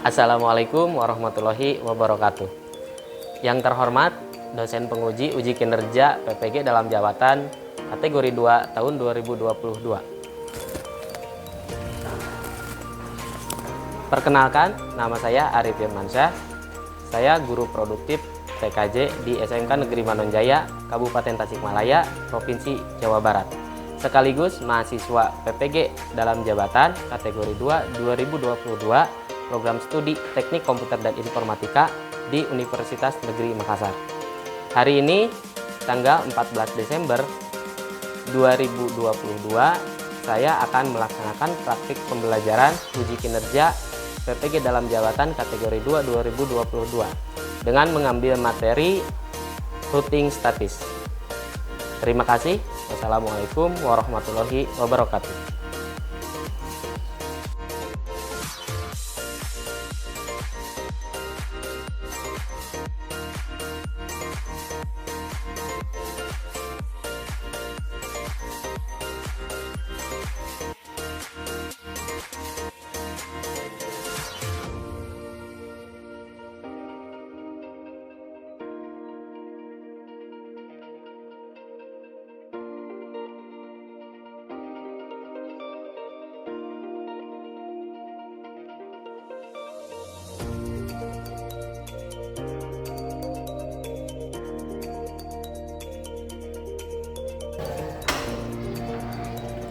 Assalamualaikum warahmatullahi wabarakatuh. Yang terhormat dosen penguji uji kinerja PPG dalam jabatan kategori 2 tahun 2022. Perkenalkan, nama saya Arif Firmansyah. Saya guru produktif TKJ di SMK Negeri Manonjaya, Kabupaten Tasikmalaya, Provinsi Jawa Barat. Sekaligus mahasiswa PPG dalam jabatan kategori 2 2022 program studi Teknik Komputer dan Informatika di Universitas Negeri Makassar. Hari ini tanggal 14 Desember 2022 saya akan melaksanakan praktik pembelajaran uji kinerja PPG dalam jabatan kategori 2 2022 dengan mengambil materi routing statis. Terima kasih. Wassalamualaikum warahmatullahi wabarakatuh.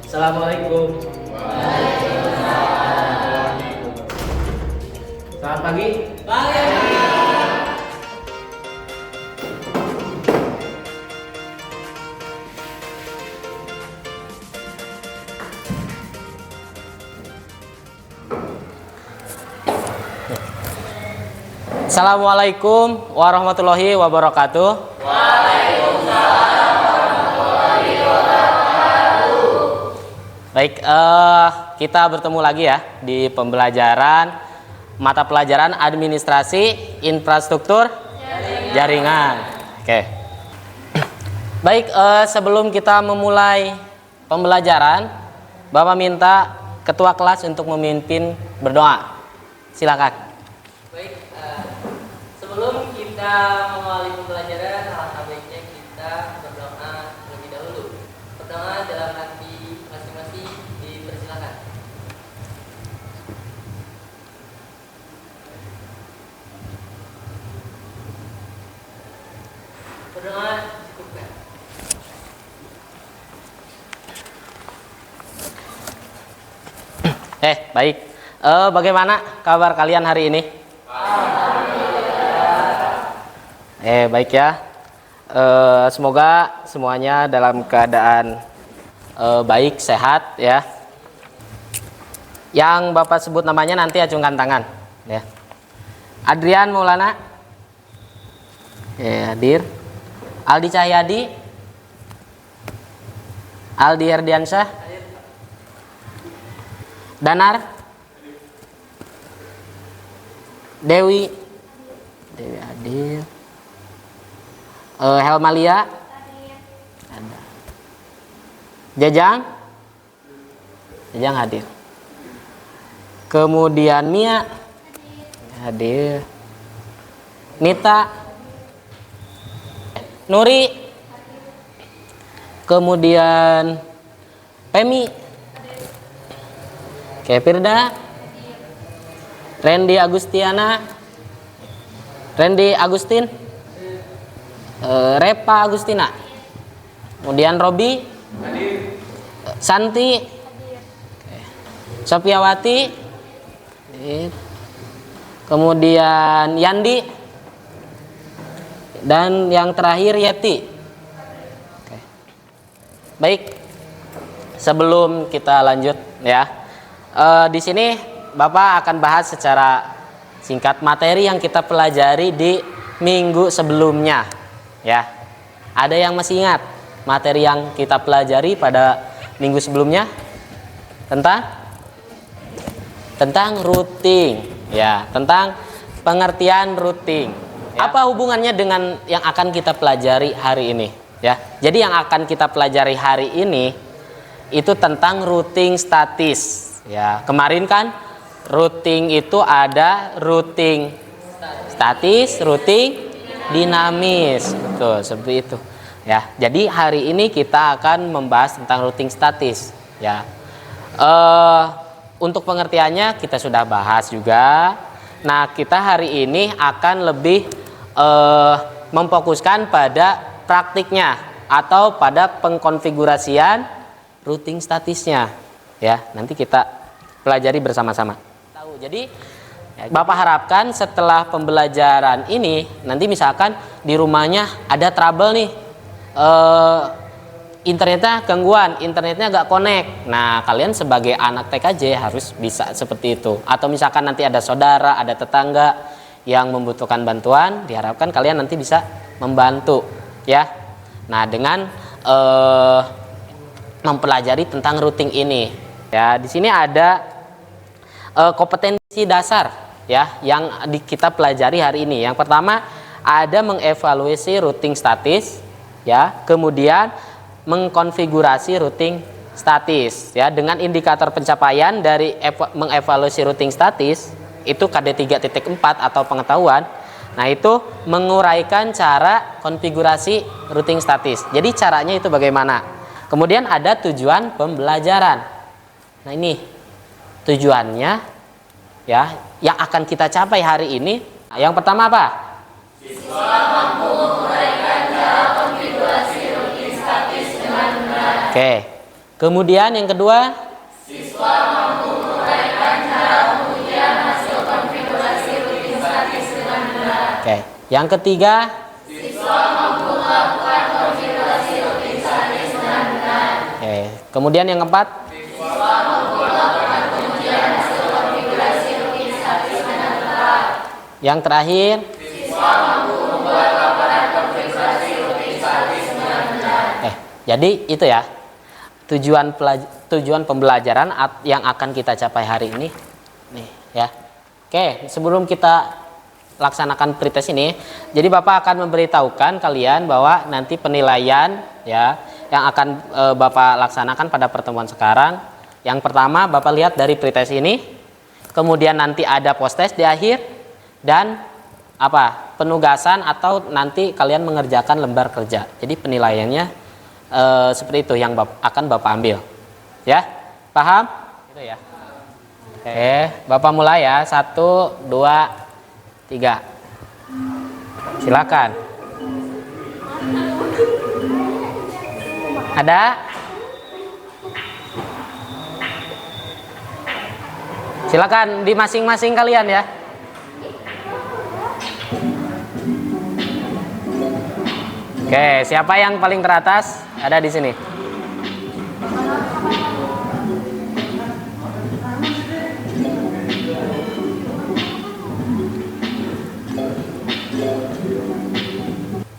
Assalamualaikum. Selamat pagi. Assalamualaikum warahmatullahi wabarakatuh. Baik, kita bertemu lagi ya di pembelajaran mata pelajaran administrasi infrastruktur jaringan. Oke. Baik, sebelum kita memulai pembelajaran, Bapak minta ketua kelas untuk memimpin berdoa. Silakan. Baik, sebelum kita memulai pembelajaran, alangkah baiknya kita berdoa terlebih dahulu. Berdoa dalam hati masing-masing, dipersilakan. Berdoa cukupkan. Baik. Bagaimana kabar kalian hari ini? Baik ya. Semoga semuanya dalam keadaan baik, sehat ya. Yang Bapak sebut namanya nanti acungkan tangan ya. Adrian Maulana. Hadir. Aldi Cahyadi. Aldi Herdiansyah. Danar. Dewi hadir. Helmalia ada. Jajang hadir. Kemudian Mia hadir. Nita, Nuri, kemudian Pemi, Firda, Randy Agustiana, Randy Agustin, Repa Agustina, kemudian Robi, Santi, Sofiawati, kemudian Yandi, dan yang terakhir Yeti. Baik, sebelum kita lanjut ya, di sini Bapak akan bahas secara singkat materi yang kita pelajari di minggu sebelumnya ya. Ada yang masih ingat materi yang kita pelajari pada minggu sebelumnya tentang routing ya, tentang pengertian routing ya. Apa hubungannya dengan yang akan kita pelajari hari ini ya? Jadi yang akan kita pelajari hari ini itu tentang routing statis ya. Kemarin kan routing itu ada routing statis, routing dinamis. Betul, seperti itu. Ya, jadi hari ini kita akan membahas tentang routing statis. Ya, untuk pengertiannya kita sudah bahas juga. Nah, kita hari ini akan lebih memfokuskan pada praktiknya atau pada pengkonfigurasian routing statisnya. Ya, nanti kita pelajari bersama-sama. Jadi Bapak harapkan setelah pembelajaran ini nanti misalkan di rumahnya ada trouble nih, internetnya gangguan, internetnya nggak connect. Nah, kalian sebagai anak TKJ harus bisa seperti itu. Atau misalkan nanti ada saudara, ada tetangga yang membutuhkan bantuan, diharapkan kalian nanti bisa membantu, ya. Nah, dengan mempelajari tentang routing ini, ya. Di sini ada kompetensi dasar, ya, yang kita pelajari hari ini. Yang pertama ada mengevaluasi routing statis, ya. Kemudian mengkonfigurasi routing statis, ya, dengan indikator pencapaian dari mengevaluasi routing statis itu KD 3.4 atau pengetahuan. Nah, itu menguraikan cara konfigurasi routing statis. Jadi caranya itu bagaimana? Kemudian ada tujuan pembelajaran. Nah, ini tujuannya, ya, yang akan kita capai hari ini. Yang pertama apa? Siswa mampu menguraikan cara konfigurasi routing statis dengan benar. Oke. Kemudian yang kedua, siswa mampu menguraikan cara pengujian hasil konfigurasi routing statis dengan benar. Oke. Yang ketiga, siswa mampu melakukan konfigurasi routing statis dengan benar. Oke. Kemudian yang keempat, siswa mampu melakukan pengujian hasil konfigurasi routing statis dengan benar. Yang terakhir, siswa mampu membuat laporan konfigurasi routing statis dengan benar. Jadi itu ya tujuan pembelajaran yang akan kita capai hari ini. Nih, ya. Oke, sebelum kita laksanakan pretest ini, jadi Bapak akan memberitahukan kalian bahwa nanti penilaian, ya, yang akan Bapak laksanakan pada pertemuan sekarang. Yang pertama Bapak lihat dari pretest ini, kemudian nanti ada post-test di akhir, dan apa? Penugasan atau nanti kalian mengerjakan lembar kerja. Jadi penilaiannya seperti itu yang akan Bapak ambil. Ya, paham? Itu ya. Oke, Bapak mulai ya. 1, 2, 3. Silakan. Ada? Silakan di masing-masing kalian ya. Oke, siapa yang paling teratas? Ada di sini.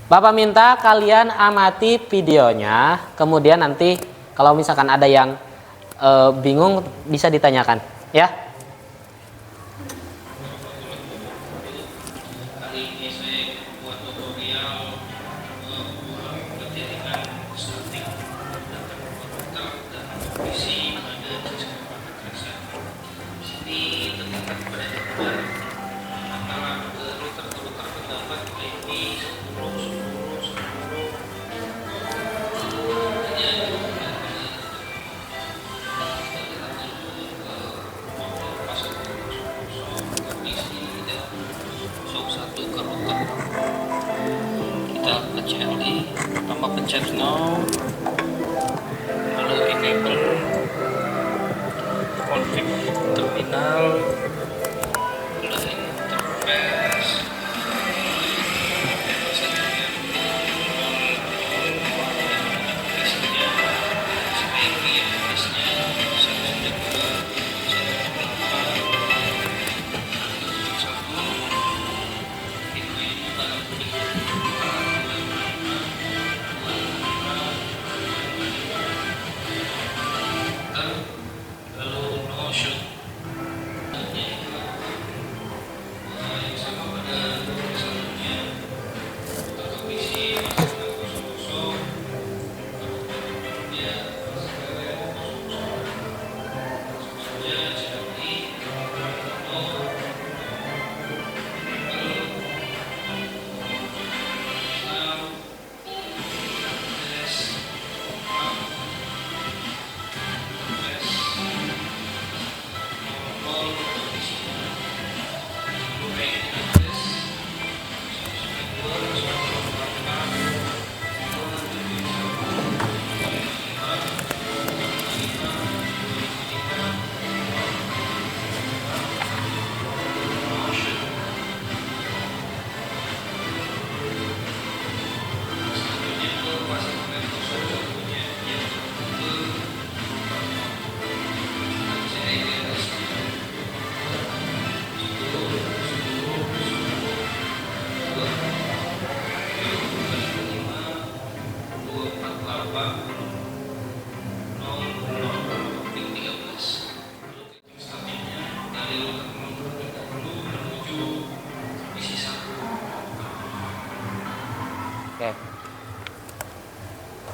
Bapak minta kalian amati videonya, kemudian nanti kalau misalkan ada yang bingung bisa ditanyakan, ya. Pencet now, lalu enable config terminal, udah interface,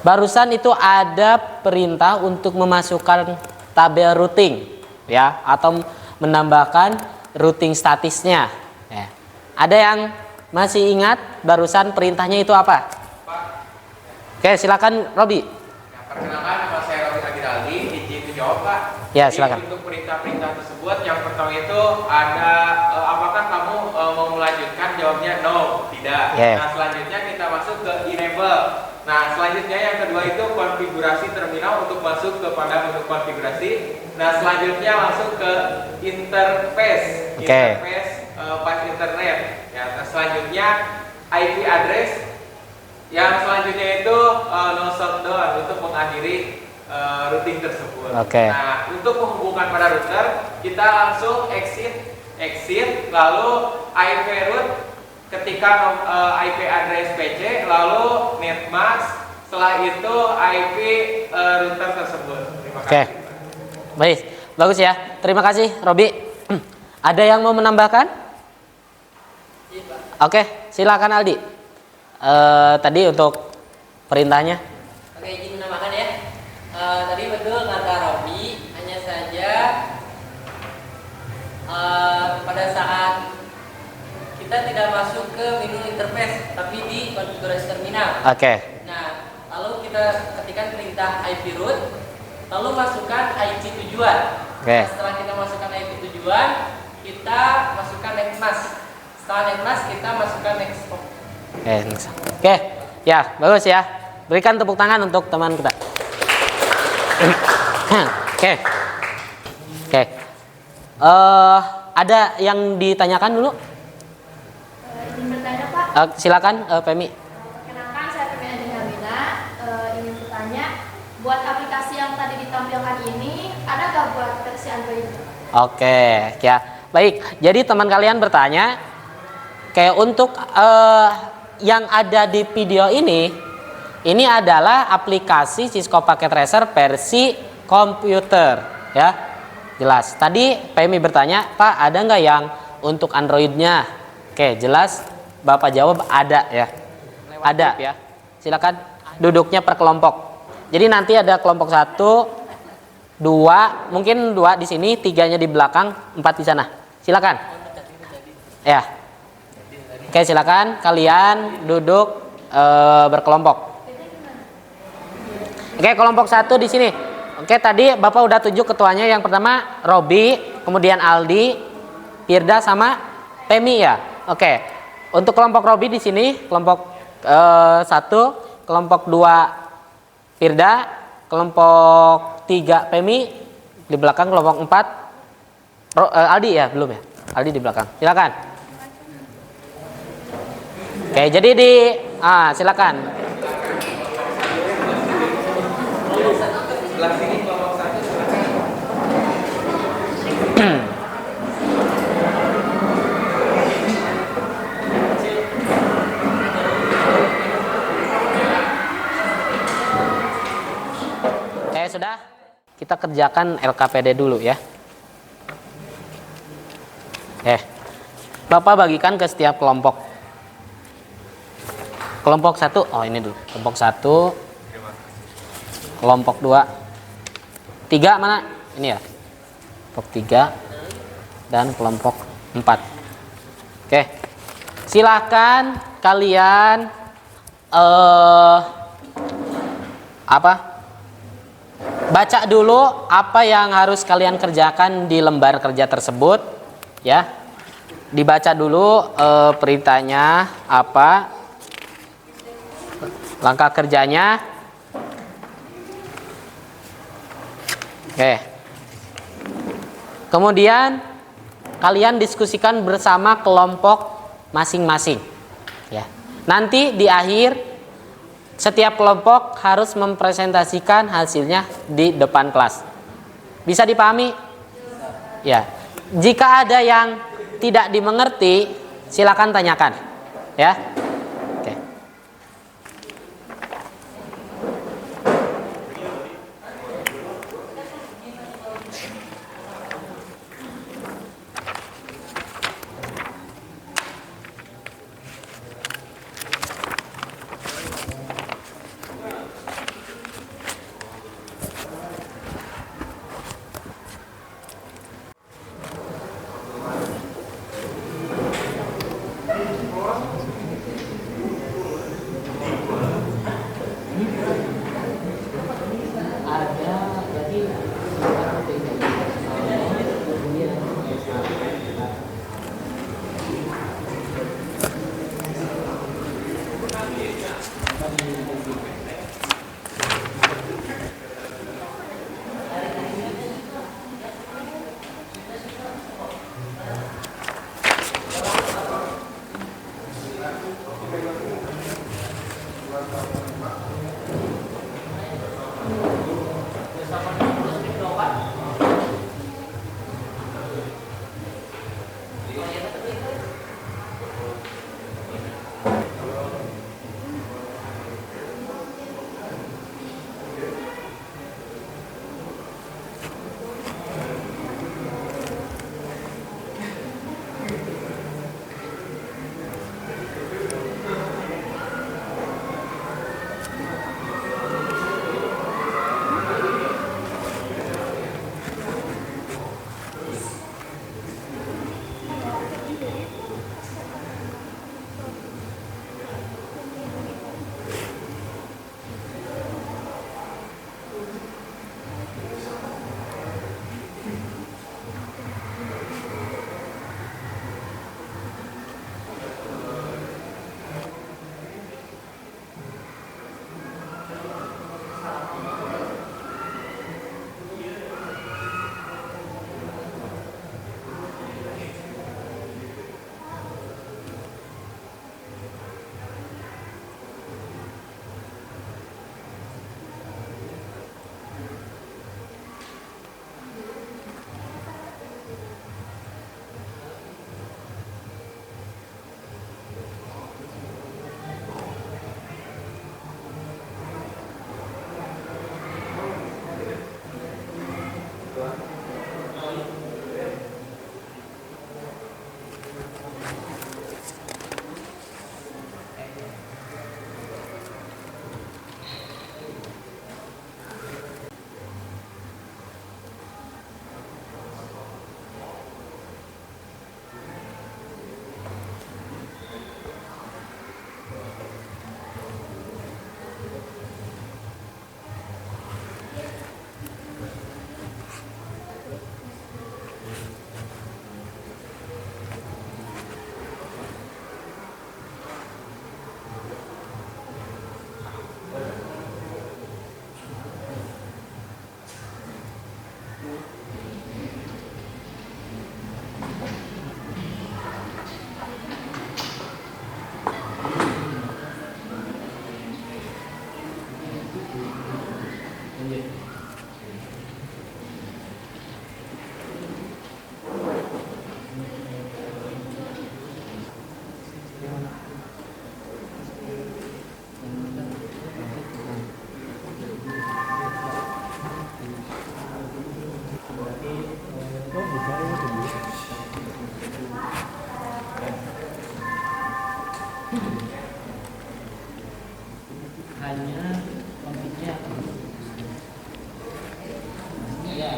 Barusan itu ada perintah untuk memasukkan tabel routing, ya, atau menambahkan routing statisnya. Ya. Ada yang masih ingat barusan perintahnya itu apa? Oke, silakan Robi. Perkenalkan, nama saya Robi Agiraldi, izin menjawab Pak. Ya, silakan. Jadi, untuk perintah-perintah tersebut, yang pertama itu ada apakah kamu mau melanjutkan? Jawabnya no, tidak. Yeah. Nah, selanjutnya kita masuk ke enable. Nah, selanjutnya yang kedua itu konfigurasi terminal untuk masuk kepada menu konfigurasi. Nah, selanjutnya masuk ke interface. Okay. Interface pas internet. Ya, nah, selanjutnya IP address. Yang selanjutnya itu no shutdown untuk mengakhiri routing tersebut. Oke. Nah, untuk menghubungkan pada router, kita langsung exit, lalu IP root, ketika IP address PC, lalu netmask, setelah itu IP router tersebut. Terima kasih. Oke. Baik, bagus ya. Terima kasih Robi. Ada yang mau menambahkan? Iya, Pak. Oke, silakan Aldi. Tadi untuk perintahnya. Oke, izin menambahkan ya. Tadi betul kata Robi, hanya saja pada saat kita tidak masuk ke menu interface, tapi di konfigurasi terminal. Oke. Nah, lalu kita ketikkan perintah IP root, lalu masukkan IP tujuan. Oke. Nah, setelah kita masukkan IP tujuan, kita masukkan netmask. Setelah netmask, kita masukkan nextpop. Oke, ya bagus ya. Berikan tepuk tangan untuk teman kita. Oke. Ada yang ditanyakan dulu? Izin bertanya Pak. Silakan Pemi. Perkenalkan saya Pemi Adi Hamina. Ingin bertanya, buat aplikasi yang tadi ditampilkan ini, adakah buat versi Android? Oke, ya baik. Jadi teman kalian bertanya, kayak untuk yang ada di video ini adalah aplikasi Cisco Packet Tracer versi komputer, ya. Jelas. Tadi Pemi bertanya, Pak, ada nggak yang untuk Androidnya? Oke, jelas. Bapak jawab ada ya. Ada ya. Silakan duduknya per kelompok. Jadi nanti ada kelompok 1, 2, mungkin 2 di sini, 3-nya di belakang, 4 di sana. Silakan. Ya. Oke, silakan kalian duduk berkelompok. Oke, kelompok 1 di sini. Oke, tadi Bapak udah tunjuk ketuanya. Yang pertama Robi, kemudian Aldi, Firda sama Pemi ya. Oke. Untuk kelompok Robi di sini, kelompok 1, kelompok 2 Firda, kelompok 3 Pemi, di belakang kelompok 4 Aldi ya, belum ya? Aldi di belakang. Silakan. Oke, jadi silakan. Sebelah sini kelompok 1 silakan. Oke, sudah. Kita kerjakan LKPD dulu ya. Bapak bagikan ke setiap kelompok. Kelompok 1, ini dulu. Kelompok 1, kelompok 2, 3 mana? Ini ya. Kelompok 3 dan kelompok 4. Oke. Silahkan kalian baca dulu apa yang harus kalian kerjakan di lembar kerja tersebut ya. Dibaca dulu perintahnya apa, langkah kerjanya. Oke. Kemudian kalian diskusikan bersama kelompok masing-masing ya. Nanti di akhir setiap kelompok harus mempresentasikan hasilnya di depan kelas. Bisa dipahami? Ya. Jika ada yang tidak dimengerti, silakan tanyakan ya. Oke. ada berarti hanya konfliknya ya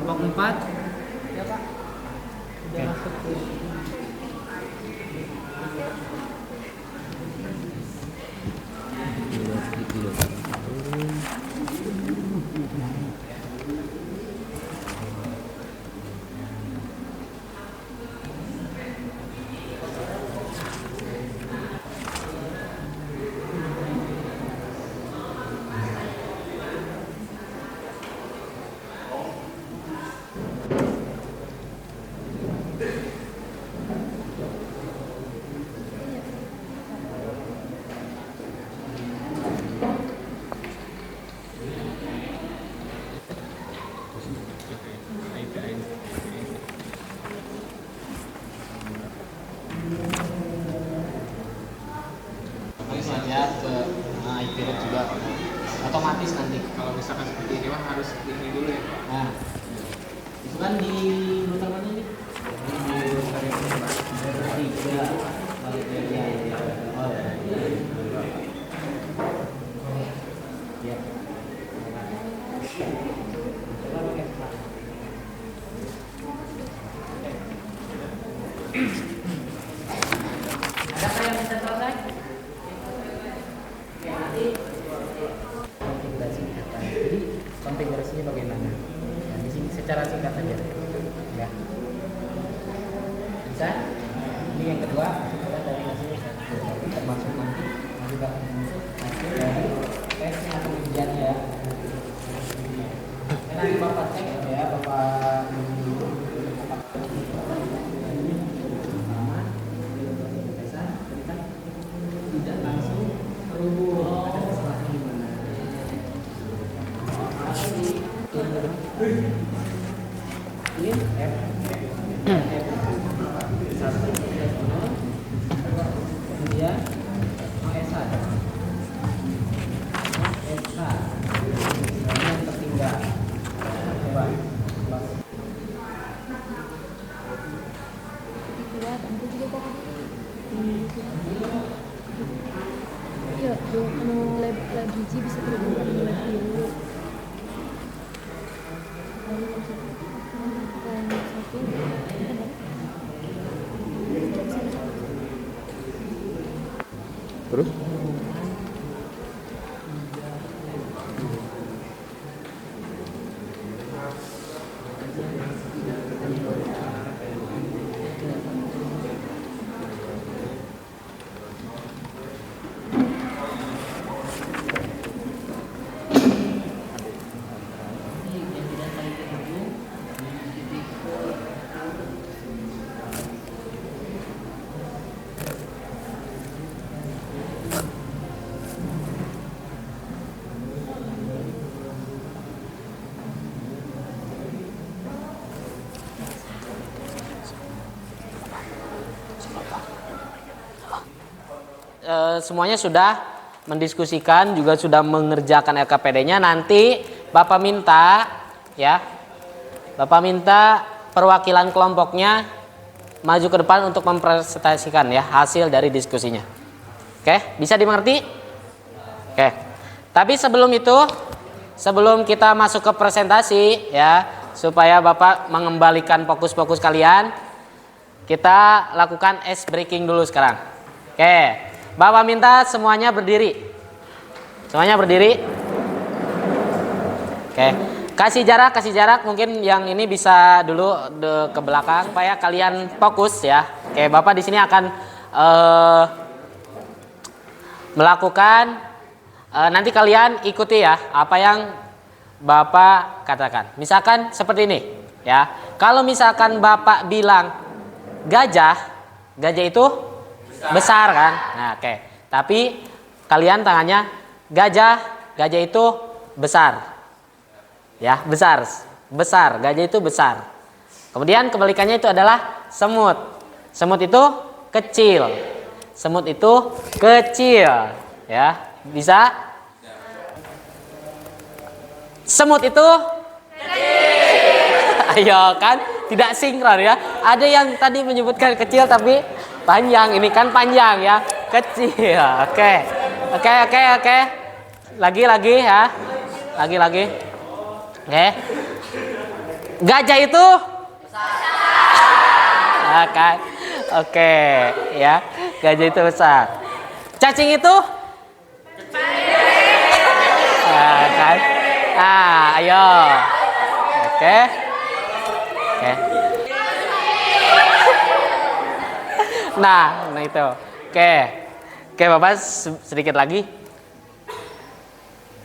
kelompok 4 ya Pak udah masuk ke sini mah harus ini dulu ya Pak. Nah, itu kan di router mana ini? Di router yang tiga balik lagi ya. Oh ya. Adakah yang bisa selesai? Konfigurasi data. Jadi konfigurasinya bagaimana? Nah, di sini secara singkat aja. Ya. Bisa? Ini yang kedua, kita dari hasil termasuk nanti juga hasil dari tesnya atau ujiannya ya. Nanti bapak cek ya, bapak tidak langsung terhubung ada kesalahan di mana. Ini F satu kemudian OSH yang tertinggal coba Iya, lab biji bisa terhubung dengan lab dulu. Lalu satu. Terus? Semuanya sudah mendiskusikan, juga sudah mengerjakan LKPD-nya. Nanti Bapak minta ya, Bapak minta perwakilan kelompoknya maju ke depan untuk mempresentasikan ya hasil dari diskusinya. Oke, bisa dimengerti? Oke. Tapi sebelum itu, sebelum kita masuk ke presentasi ya, supaya Bapak mengembalikan fokus-fokus kalian, kita lakukan ice breaking dulu sekarang. Oke. Bapak minta semuanya berdiri. Semuanya berdiri. Oke. Kasih jarak mungkin yang ini bisa dulu ke belakang supaya kalian fokus ya. Oke, Bapak di sini akan melakukan nanti kalian ikuti ya apa yang Bapak katakan. Misalkan seperti ini ya. Kalau misalkan Bapak bilang gajah itu besar kan? Nah, oke. Tapi kalian tangannya gajah itu besar. Ya, besar. Gajah itu besar. Kemudian kebalikannya itu adalah semut. Semut itu kecil. Ya, bisa? Semut itu kecil. Ayo kan, tidak sinkron ya. Ada yang tadi menyebutkan kecil tapi panjang, ini kan panjang ya, kecil. Oke. Lagi ya. Lagi. Oke. Gajah itu besar. Oke, ya. Gajah itu besar. Cacing itu kecil. Kan? Ayo. Oke. Nah itu. Oke, Bapak sedikit lagi.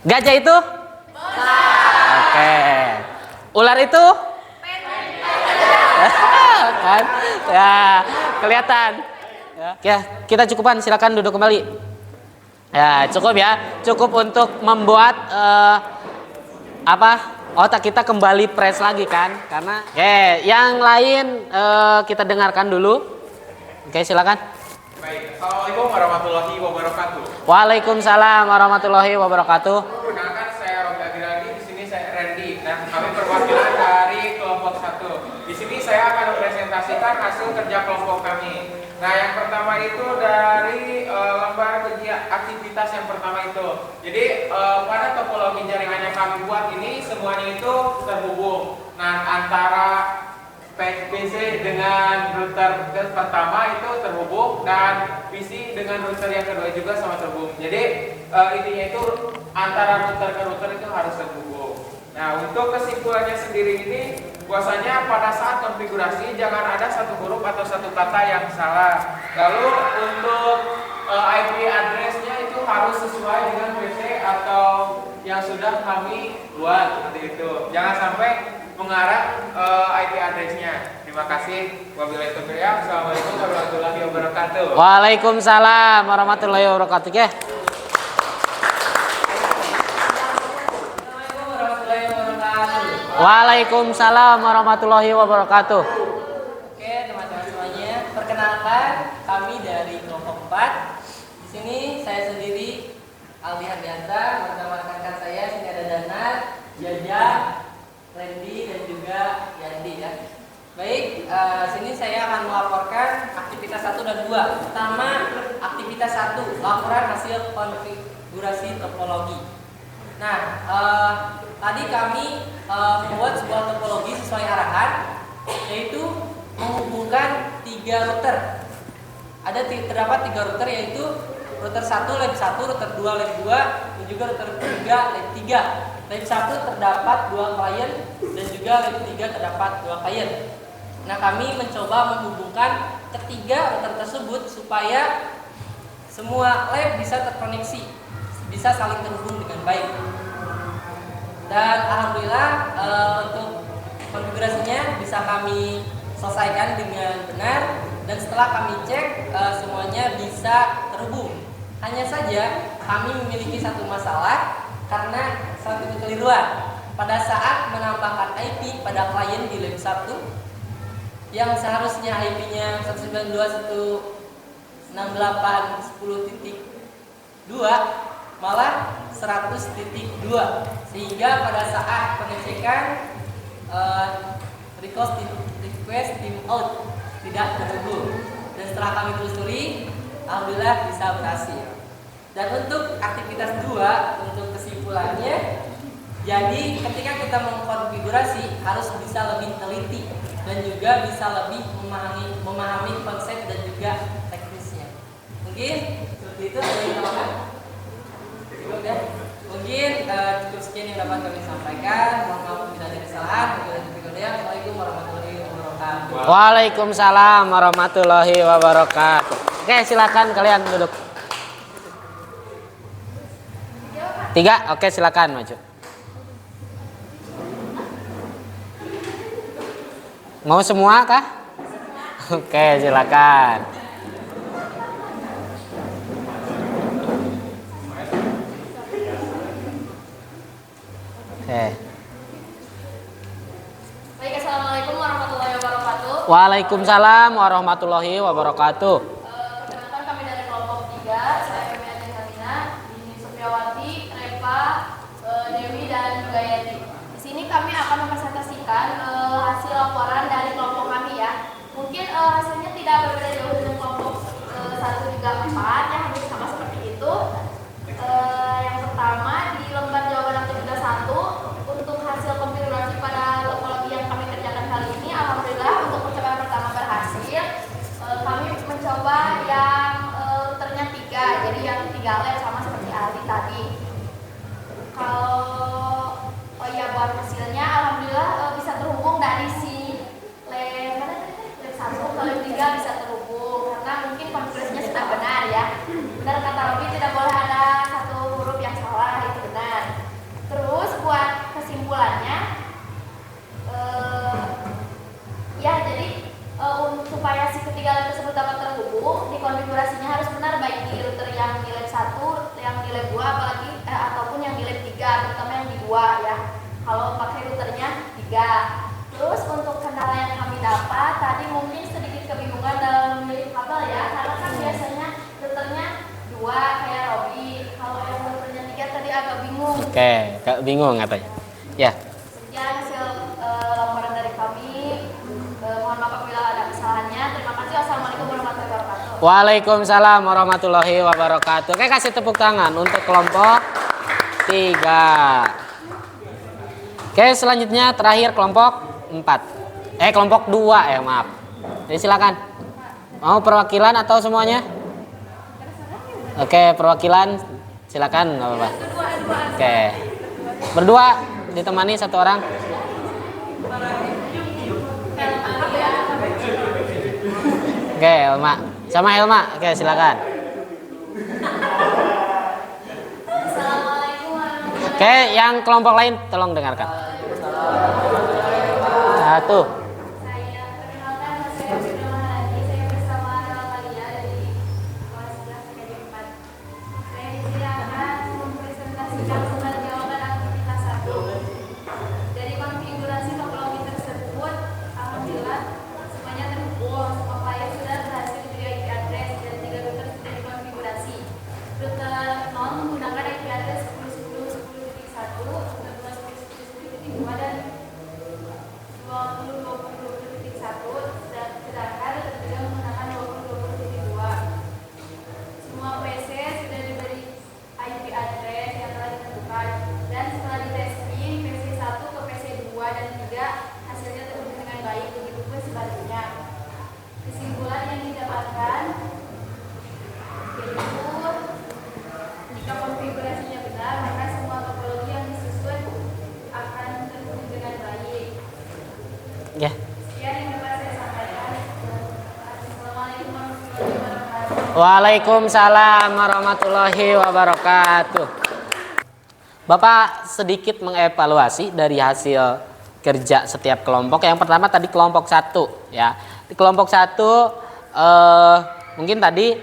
Gajah itu? Oke. Ular itu? Kan? Ya, kelihatan. Ya, kita cukupan. Silakan duduk kembali. Ya, cukup ya. Cukup untuk membuat otak kita kembali fresh lagi kan? Karena yang lain kita dengarkan dulu. Oke, silakan. Baik, Assalamualaikum warahmatullahi wabarakatuh. Waalaikumsalam warahmatullahi wabarakatuh. Perkenalkan saya Roga Giraldi. Di sini saya Randy. Nah, kami perwakilan dari kelompok 1. Di sini saya akan mempresentasikan hasil kerja kelompok kami. Nah, yang pertama itu dari lembar aktivitas yang pertama itu. Jadi pada topologi jaringan yang kami buat ini semuanya itu terhubung. Nah, antara PC dengan router pertama itu terhubung dan PC dengan router yang kedua juga sama terhubung. Jadi intinya itu antara router ke router itu harus terhubung. Nah, untuk kesimpulannya sendiri ini bahwasanya pada saat konfigurasi jangan ada satu huruf atau satu kata yang salah. Lalu untuk IP address-nya itu harus sesuai dengan PC atau yang sudah kami buat seperti itu. Jangan sampai mengarah IP address-nya. Terima kasih. Wabillahi taufiq. Assalamualaikum warahmatullahi wabarakatuh. Waalaikumsalam warahmatullahi wabarakatuh. Ya. Waalaikumsalam warahmatullahi wabarakatuh. Oke, teman-teman semuanya, perkenalkan kami dari kelompok 4. Di sini saya sendiri Aldi Hardianta bersama rekan-rekan saya. Sini ada Dana, Jaja, Randy dan juga Yandi ya. Baik, sini saya akan melaporkan aktivitas 1 dan 2. Pertama, aktivitas 1, laporan hasil konfigurasi topologi. Nah, tadi kami membuat sebuah topologi sesuai arahan, yaitu menghubungkan 3 router. Terdapat 3 router, yaitu router 1 LAN 1, router 2 LAN 2, dan juga router 3 LAN 3. LAN 1 terdapat 2 klien dan juga LAN 3 terdapat 2 klien. Nah, kami mencoba menghubungkan ketiga router tersebut supaya semua lab bisa terkoneksi, bisa saling terhubung dengan baik. Dan alhamdulillah untuk konfigurasinya bisa kami selesaikan dengan benar, dan setelah kami cek semuanya bisa terhubung. Hanya saja kami memiliki satu masalah karena satu kekeliruan pada saat menambahkan IP pada klien di lab 1 yang seharusnya IP-nya 192.168.10.2 malah 100.2, sehingga pada saat pengecekan request tim out tidak terhubung. Dan setelah kami telusuri, alhamdulillah bisa berhasil. Dan untuk aktivitas 2, untuk kesimpulannya, jadi ketika kita mengkonfigurasi harus bisa lebih teliti dan juga bisa lebih memahami konsep dan juga teknisnya. Mungkin seperti itu ada yang tambahkan? Cukup ya? Mungkin cukup sekian yang dapat kami sampaikan. Mohon maaf bila ada kesalahan. Assalamualaikum warahmatullahi wabarakatuh. Waalaikumsalam warahmatullahi wabarakatuh. Oke, silakan kalian duduk. 3, oke silakan maju. Mau semua kah? Oke, silakan. Oke. Baik, assalamualaikum warahmatullahi wabarakatuh. Waalaikumsalam warahmatullahi wabarakatuh. Perkenalkan kami dari kelompok 3. Saya Kemi Adi Hamina, ini Supriawati, Repa, Dewi dan juga Yati. Di sini kami akan mempresentasikan hasil laporan dari kelompok kami ya. Mungkin hasilnya tidak berbeda jauh dengan kelompok 1, 3, 4 ya, hampir sama seperti itu. Yang pertama di lembar jawaban aktivitas 1 untuk hasil konfigurasi pada topologi yang kami kerjakan kali ini, alhamdulillah untuk percobaan pertama berhasil. Kami mencoba yang routernya 3, jadi yang 3 LAN sama seperti Aldi tadi. Kalau buat hasilnya alhamdulillah bisa terhubung dari si LAN 1 ke LAN 3 bisa terhubung karena mungkin konfigurasinya sudah benar ya. Benar kata Robi, tidak boleh ada satu huruf yang salah, itu benar. Terus buat kesimpulannya ya jadi supaya si ketiga LAN tersebut dapat terhubung, di konfigurasinya harus benar baik di router yang di lab 1, yang di lab 2 apalagi ataupun yang di lab 3, terutama yang di 2 ya. Kalau pakai routernya 3. Terus untuk kendala yang kami dapat tadi mungkin sedikit kebingungan dalam memilih kabel ya, karena kan biasanya routernya 2 kayak Robi. Kalau yang routernya 3 tadi agak bingung. Oke, bingung katanya. Ya. Waalaikumsalam warahmatullahi wabarakatuh. Oke, kasih tepuk tangan untuk kelompok 3. Oke, selanjutnya terakhir kelompok 4. Kelompok 2 ya, maaf. Jadi silakan. Mau perwakilan atau semuanya? Oke, perwakilan silakan, nggak apa-apa. Oke. Berdua ditemani satu orang. Oke, Helma. Sama Helma. Oke, silakan. Oke, yang kelompok lain tolong dengarkan. Satu. Saya perkenalkan, saya Firda Maharani. Saya bersama anak Malia dari kelas 11 PKJ 4. Saya dipersilakan mempresentasikan surat jawaban aktivitas 1. Dari konfigurasi topologi tersebut, alhamdulillah semuanya terhubung. Semua klien sudah berhasil diberi IP address dan 3 router sudah dikonfigurasi. Router 0 menggunakan IP address 10.10.10.1, router 2 10.10.10.2 dan 20.20.1, sedangkan router 3 menggunakan 20.20.2. Semua PC sudah diberi IP address yang telah ditentukan, dan setelah ditesting PC 1 ke PC 2 dan 3 hasilnya terhubung dengan baik, begitu pun sebaliknya. Kesimpulan yang didapatkan yaitu jika konfigurasinya benar, maka semua topologi yang disusun akan terhubung dengan baik. Ya. Sekian yang dapat saya sampaikan. Assalamualaikum warahmatullahi wabarakatuh. Waalaikumsalam warahmatullahi wabarakatuh. Bapak sedikit mengevaluasi dari hasil kerja setiap kelompok. Yang pertama tadi kelompok 1 ya. Di kelompok 1 mungkin tadi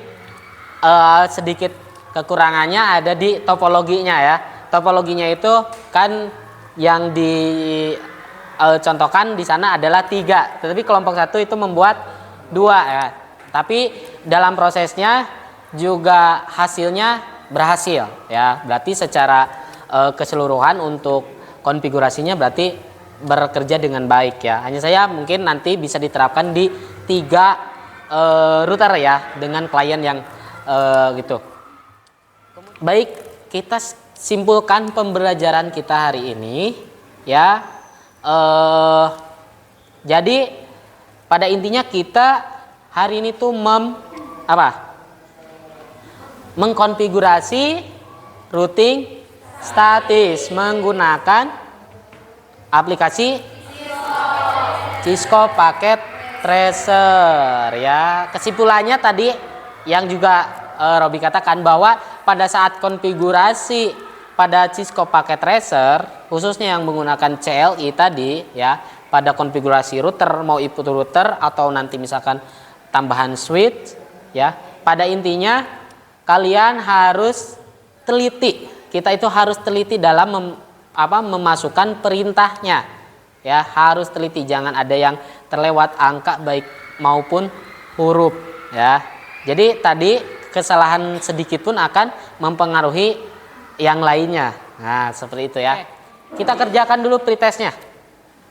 sedikit kekurangannya ada di topologinya ya. Topologinya itu kan yang dicontohkan di sana adalah 3, tetapi kelompok 1 itu membuat 2 ya. Tapi dalam prosesnya juga hasilnya berhasil ya. Berarti secara keseluruhan untuk konfigurasinya berarti bekerja dengan baik ya. Hanya saya mungkin nanti bisa diterapkan di 3 router ya dengan klien yang gitu. Baik, kita simpulkan pembelajaran kita hari ini ya. Jadi pada intinya kita hari ini tuh mengkonfigurasi routing statis menggunakan aplikasi Cisco Packet Tracer ya. Kesimpulannya tadi yang juga Robi katakan bahwa pada saat konfigurasi pada Cisco Packet Tracer khususnya yang menggunakan CLI tadi ya, pada konfigurasi router mau input router atau nanti misalkan tambahan switch ya, pada intinya kalian harus teliti. Kita itu harus teliti dalam memasukkan perintahnya ya, harus teliti, jangan ada yang terlewat angka baik maupun huruf ya. Jadi tadi kesalahan sedikit pun akan mempengaruhi yang lainnya. Nah, seperti itu ya. Kita kerjakan dulu pretestnya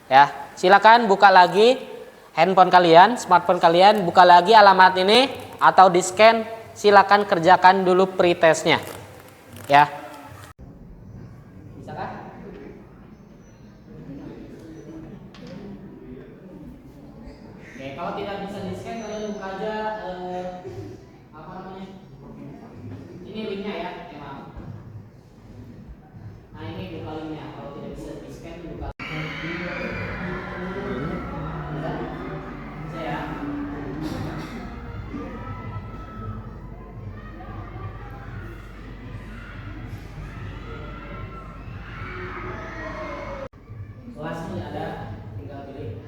ya. Silakan buka lagi handphone kalian, smartphone kalian, buka lagi alamat ini atau di scan. Silakan kerjakan dulu pretestnya ya. Bisa kan? Oke, kalau tidak bisa di scan kalian buka aja ini linknya ya, maaf. Nah ini buka linknya, kalau tidak bisa di scan buka. Bisa ya. Kelas ini ada, tinggal pilih.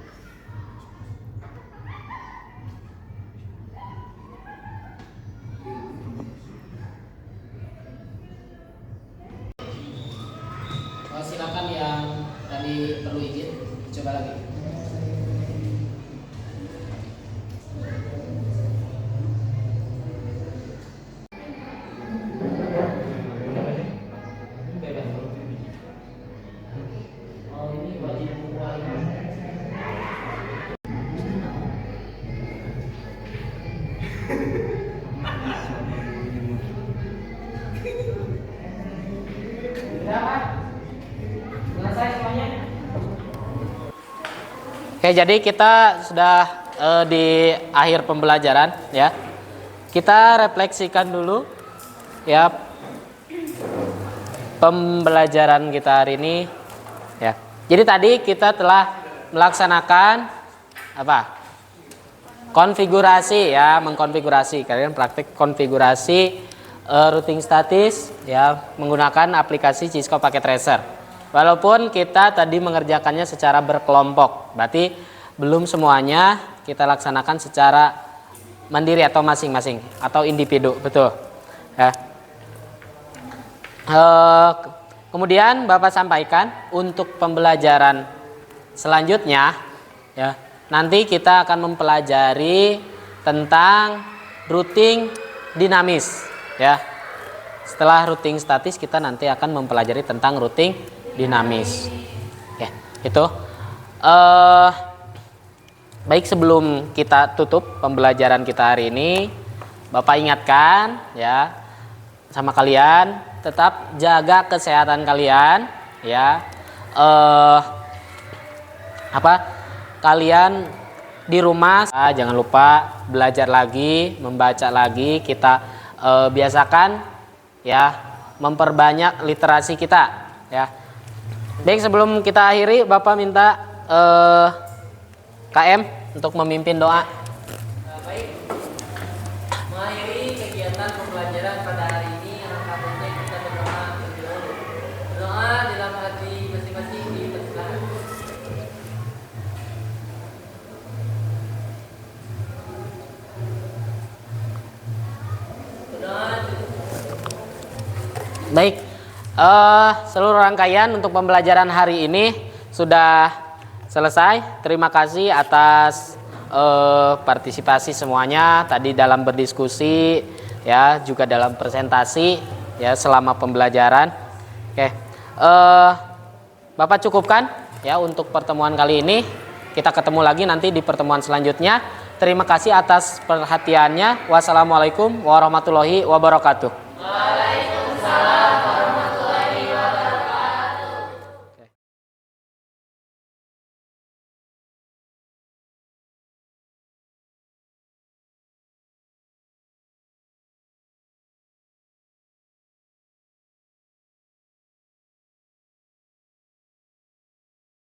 Silakan yang tadi perlu izin coba lagi. Oh ini wajib buka ini. Oke, jadi kita sudah di akhir pembelajaran ya. Kita refleksikan dulu ya pembelajaran kita hari ini ya. Jadi tadi kita telah melaksanakan apa? Konfigurasi ya, mengkonfigurasi. Kalian praktik konfigurasi routing statis ya menggunakan aplikasi Cisco Packet Tracer. Walaupun kita tadi mengerjakannya secara berkelompok, berarti belum semuanya kita laksanakan secara mandiri atau masing-masing atau individu, betul ya. Kemudian Bapak sampaikan untuk pembelajaran selanjutnya ya, nanti kita akan mempelajari tentang routing dinamis ya. Setelah routing statis kita nanti akan mempelajari tentang routing dinamis ya. Itu baik, sebelum kita tutup pembelajaran kita hari ini, Bapak ingatkan ya sama kalian, tetap jaga kesehatan kalian ya. Kalian di rumah jangan lupa belajar lagi, membaca lagi. Kita biasakan ya memperbanyak literasi kita ya. Baik, sebelum kita akhiri, Bapak minta KM untuk memimpin doa. Baik, mengakhiri kegiatan pembelajaran pada hari ini, alangkah baiknya kita berdoa terlebih dahulu. Berdoa dalam hati masing-masing dipersilakan. Berdoa. Baik, seluruh rangkaian untuk pembelajaran hari ini sudah selesai. Terima kasih atas partisipasi semuanya tadi dalam berdiskusi ya, juga dalam presentasi ya selama pembelajaran. Oke, Bapak cukupkan ya untuk pertemuan kali ini. Kita ketemu lagi nanti di pertemuan selanjutnya. Terima kasih atas perhatiannya. Wassalamualaikum warahmatullahi wabarakatuh.